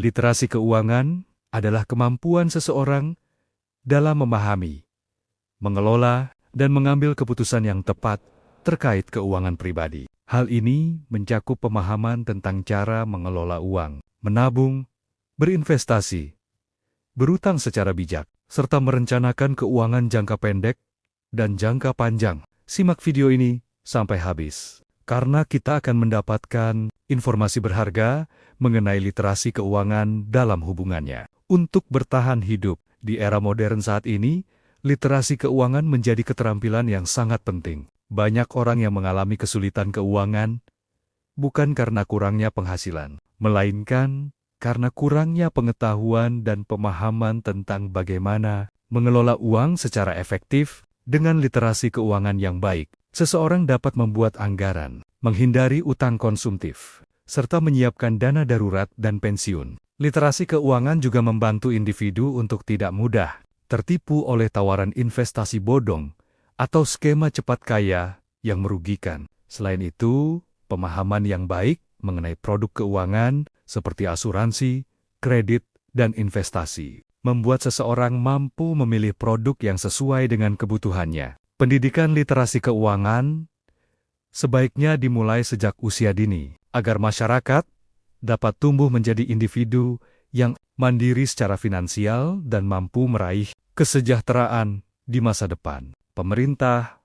Literasi keuangan adalah kemampuan seseorang dalam memahami, mengelola, dan mengambil keputusan yang tepat terkait keuangan pribadi. Hal ini mencakup pemahaman tentang cara mengelola uang, menabung, berinvestasi, berutang secara bijak, serta merencanakan keuangan jangka pendek dan jangka panjang. Simak video ini sampai habis, karena kita akan mendapatkan informasi berharga mengenai literasi keuangan dalam hubungannya. Untuk bertahan hidup di era modern saat ini, literasi keuangan menjadi keterampilan yang sangat penting. Banyak orang yang mengalami kesulitan keuangan bukan karena kurangnya penghasilan, melainkan karena kurangnya pengetahuan dan pemahaman tentang bagaimana mengelola uang secara efektif. Dengan literasi keuangan yang baik, seseorang dapat membuat anggaran, menghindari utang konsumtif, serta menyiapkan dana darurat dan pensiun. Literasi keuangan juga membantu individu untuk tidak mudah tertipu oleh tawaran investasi bodong atau skema cepat kaya yang merugikan. Selain itu, pemahaman yang baik mengenai produk keuangan seperti asuransi, kredit, dan investasi membuat seseorang mampu memilih produk yang sesuai dengan kebutuhannya. Pendidikan literasi keuangan sebaiknya dimulai sejak usia dini, agar masyarakat dapat tumbuh menjadi individu yang mandiri secara finansial dan mampu meraih kesejahteraan di masa depan. Pemerintah,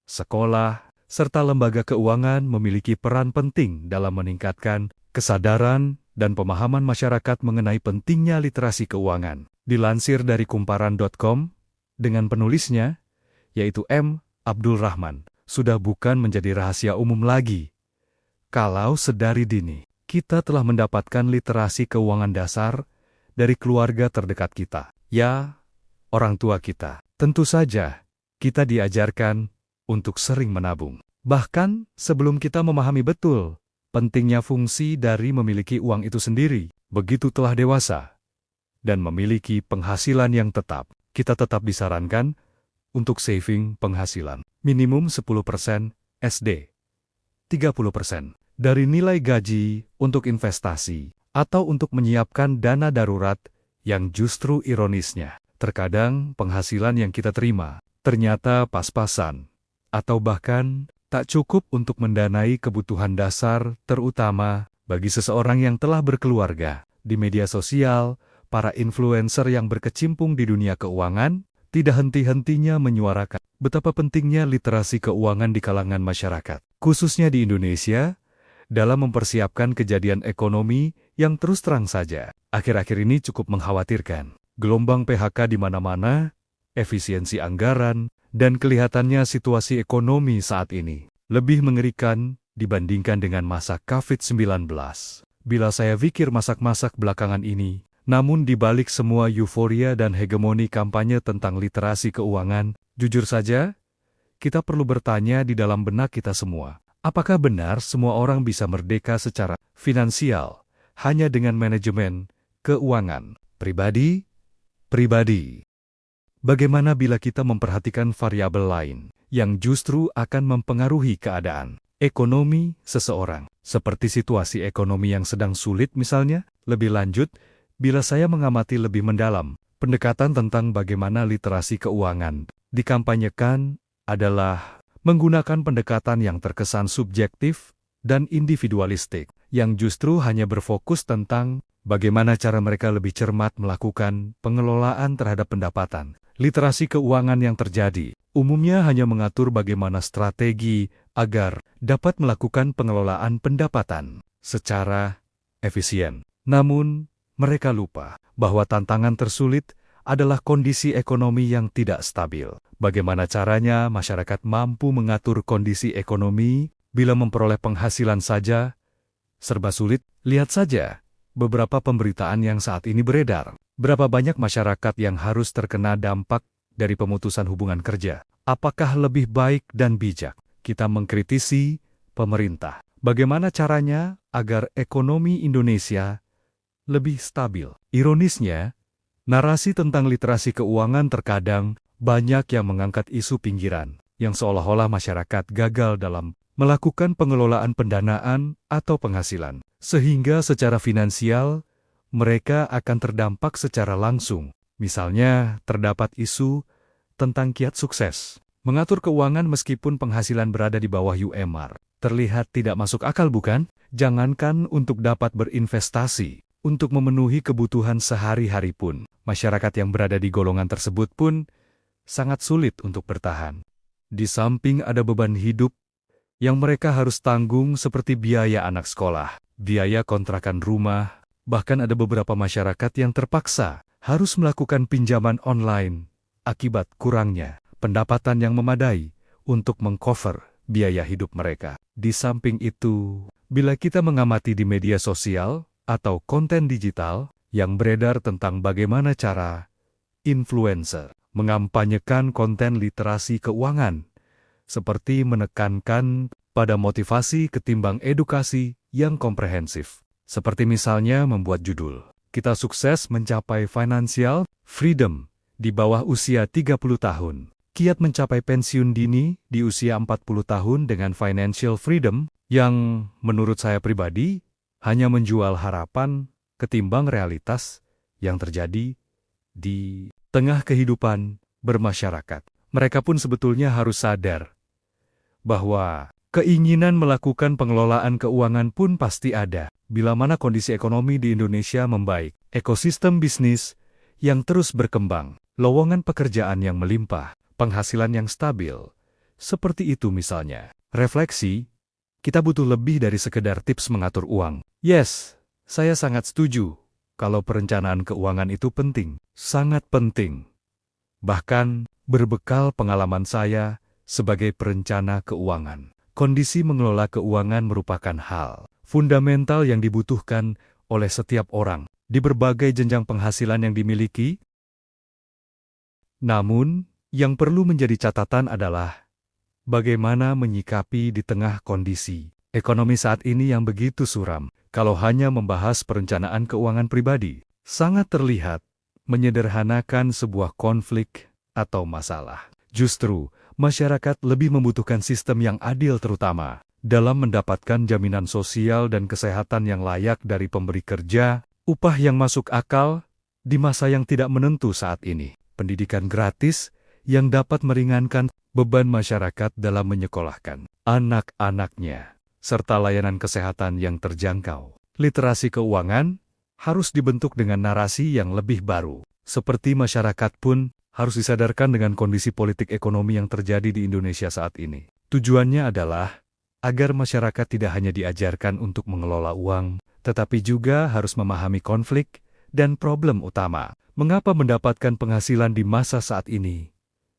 sekolah, serta lembaga keuangan memiliki peran penting dalam meningkatkan kesadaran dan pemahaman masyarakat mengenai pentingnya literasi keuangan. Dilansir dari kumparan.com, dengan penulisnya, yaitu M. Abdul Rahman, sudah bukan menjadi rahasia umum lagi kalau sedari dini kita telah mendapatkan literasi keuangan dasar dari keluarga terdekat kita, ya, orang tua kita. Tentu saja, kita diajarkan untuk sering menabung. Bahkan sebelum kita memahami betul pentingnya fungsi dari memiliki uang itu sendiri, begitu telah dewasa dan memiliki penghasilan yang tetap, kita tetap disarankan untuk saving penghasilan minimum 10% SD, 30% dari nilai gaji untuk investasi atau untuk menyiapkan dana darurat. Yang justru ironisnya, terkadang penghasilan yang kita terima ternyata pas-pasan atau bahkan tak cukup untuk mendanai kebutuhan dasar, terutama bagi seseorang yang telah berkeluarga. Di media sosial, para influencer yang berkecimpung di dunia keuangan tidak henti-hentinya menyuarakan betapa pentingnya literasi keuangan di kalangan masyarakat, khususnya di Indonesia, dalam mempersiapkan kejadian ekonomi yang terus terang saja akhir-akhir ini cukup mengkhawatirkan. Gelombang PHK di mana-mana, efisiensi anggaran, dan kelihatannya situasi ekonomi saat ini lebih mengerikan dibandingkan dengan masa COVID-19. Bila saya pikir masak-masak belakangan ini, namun di balik semua euforia dan hegemoni kampanye tentang literasi keuangan, jujur saja, kita perlu bertanya di dalam benak kita semua, apakah benar semua orang bisa merdeka secara finansial hanya dengan manajemen keuangan pribadi? Bagaimana bila kita memperhatikan variabel lain yang justru akan mempengaruhi keadaan ekonomi seseorang, seperti situasi ekonomi yang sedang sulit misalnya? Lebih lanjut, bila saya mengamati lebih mendalam, pendekatan tentang bagaimana literasi keuangan dikampanyekan adalah menggunakan pendekatan yang terkesan subjektif dan individualistik, yang justru hanya berfokus tentang bagaimana cara mereka lebih cermat melakukan pengelolaan terhadap pendapatan. Literasi keuangan yang terjadi umumnya hanya mengatur bagaimana strategi agar dapat melakukan pengelolaan pendapatan secara efisien. Namun, mereka lupa bahwa tantangan tersulit adalah kondisi ekonomi yang tidak stabil. Bagaimana caranya masyarakat mampu mengatur kondisi ekonomi bila memperoleh penghasilan saja serba sulit? Lihat saja beberapa pemberitaan yang saat ini beredar. Berapa banyak masyarakat yang harus terkena dampak dari pemutusan hubungan kerja? Apakah lebih baik dan bijak kita mengkritisi pemerintah? Bagaimana caranya agar ekonomi Indonesia lebih stabil? Ironisnya, narasi tentang literasi keuangan terkadang banyak yang mengangkat isu pinggiran, yang seolah-olah masyarakat gagal dalam melakukan pengelolaan pendanaan atau penghasilan, sehingga secara finansial mereka akan terdampak secara langsung. Misalnya, terdapat isu tentang kiat sukses. Mengatur keuangan meskipun penghasilan berada di bawah UMR. Terlihat tidak masuk akal bukan? Jangankan untuk dapat berinvestasi, untuk memenuhi kebutuhan sehari-hari pun, masyarakat yang berada di golongan tersebut pun sangat sulit untuk bertahan. Di samping ada beban hidup yang mereka harus tanggung seperti biaya anak sekolah, biaya kontrakan rumah, bahkan ada beberapa masyarakat yang terpaksa harus melakukan pinjaman online akibat kurangnya pendapatan yang memadai untuk mengcover biaya hidup mereka. Di samping itu, bila kita mengamati di media sosial atau konten digital yang beredar tentang bagaimana cara influencer mengampanyekan konten literasi keuangan, seperti menekankan pada motivasi ketimbang edukasi yang komprehensif. Seperti misalnya membuat judul, "Kita sukses mencapai financial freedom di bawah usia 30 tahun. Kiat mencapai pensiun dini di usia 40 tahun dengan financial freedom," yang menurut saya pribadi hanya menjual harapan ketimbang realitas yang terjadi di tengah kehidupan bermasyarakat. Mereka pun sebetulnya harus sadar bahwa keinginan melakukan pengelolaan keuangan pun pasti ada. Bila mana kondisi ekonomi di Indonesia membaik, ekosistem bisnis yang terus berkembang, lowongan pekerjaan yang melimpah, penghasilan yang stabil. Seperti itu misalnya. Refleksi, kita butuh lebih dari sekedar tips mengatur uang. Yes, saya sangat setuju kalau perencanaan keuangan itu penting, sangat penting. Bahkan, berbekal pengalaman saya sebagai perencana keuangan, kondisi mengelola keuangan merupakan hal fundamental yang dibutuhkan oleh setiap orang di berbagai jenjang penghasilan yang dimiliki. Namun, yang perlu menjadi catatan adalah bagaimana menyikapi di tengah kondisi ekonomi saat ini yang begitu suram. Kalau hanya membahas perencanaan keuangan pribadi, sangat terlihat menyederhanakan sebuah konflik atau masalah. Justru, masyarakat lebih membutuhkan sistem yang adil terutama dalam mendapatkan jaminan sosial dan kesehatan yang layak dari pemberi kerja, upah yang masuk akal di masa yang tidak menentu saat ini, pendidikan gratis yang dapat meringankan beban masyarakat dalam menyekolahkan anak-anaknya, serta layanan kesehatan yang terjangkau. Literasi keuangan harus dibentuk dengan narasi yang lebih baru, seperti masyarakat pun harus disadarkan dengan kondisi politik ekonomi yang terjadi di Indonesia saat ini. Tujuannya adalah agar masyarakat tidak hanya diajarkan untuk mengelola uang, tetapi juga harus memahami konflik dan problem utama. Mengapa mendapatkan penghasilan di masa saat ini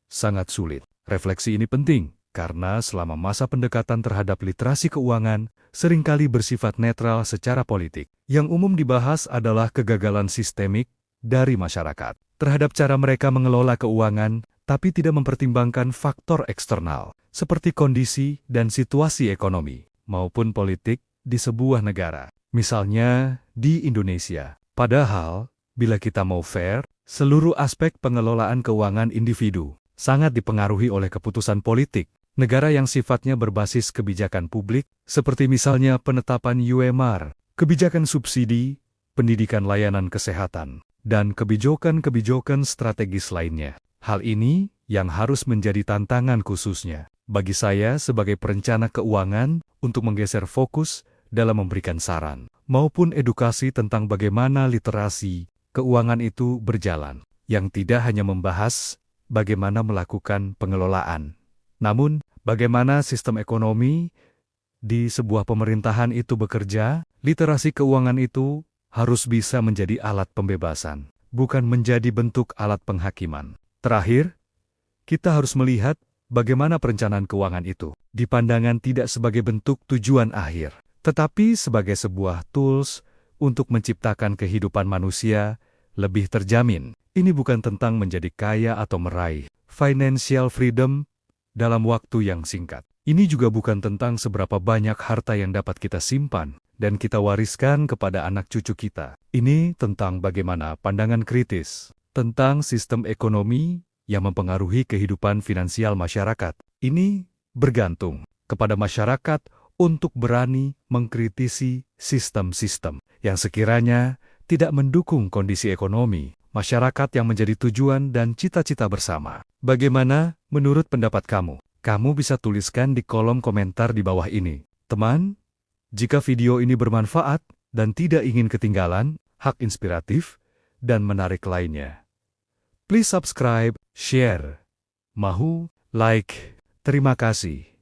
sangat sulit? Refleksi ini penting, karena selama masa pendekatan terhadap literasi keuangan seringkali bersifat netral secara politik. Yang umum dibahas adalah kegagalan sistemik dari masyarakat terhadap cara mereka mengelola keuangan, tapi tidak mempertimbangkan faktor eksternal, seperti kondisi dan situasi ekonomi maupun politik di sebuah negara. Misalnya, di Indonesia. Padahal, bila kita mau fair, seluruh aspek pengelolaan keuangan individu sangat dipengaruhi oleh keputusan politik. Negara yang sifatnya berbasis kebijakan publik, seperti misalnya penetapan UMR, kebijakan subsidi, pendidikan layanan kesehatan, dan kebijakan-kebijakan strategis lainnya. Hal ini yang harus menjadi tantangan khususnya bagi saya sebagai perencana keuangan untuk menggeser fokus dalam memberikan saran maupun edukasi tentang bagaimana literasi keuangan itu berjalan, yang tidak hanya membahas bagaimana melakukan pengelolaan, namun bagaimana sistem ekonomi di sebuah pemerintahan itu bekerja. Literasi keuangan itu harus bisa menjadi alat pembebasan, bukan menjadi bentuk alat penghakiman. Terakhir, kita harus melihat bagaimana perencanaan keuangan itu dipandangkan tidak sebagai bentuk tujuan akhir, tetapi sebagai sebuah tools untuk menciptakan kehidupan manusia lebih terjamin. Ini bukan tentang menjadi kaya atau meraih financial freedom dalam waktu yang singkat. Ini juga bukan tentang seberapa banyak harta yang dapat kita simpan dan kita wariskan kepada anak cucu kita. Ini tentang bagaimana pandangan kritis tentang sistem ekonomi yang mempengaruhi kehidupan finansial masyarakat. Ini bergantung kepada masyarakat untuk berani mengkritisi sistem-sistem yang sekiranya tidak mendukung kondisi ekonomi, masyarakat yang menjadi tujuan dan cita-cita bersama. Bagaimana menurut pendapat kamu? Kamu bisa tuliskan di kolom komentar di bawah ini. Teman, jika video ini bermanfaat dan tidak ingin ketinggalan hak inspiratif dan menarik lainnya, please subscribe, share, like. Terima kasih.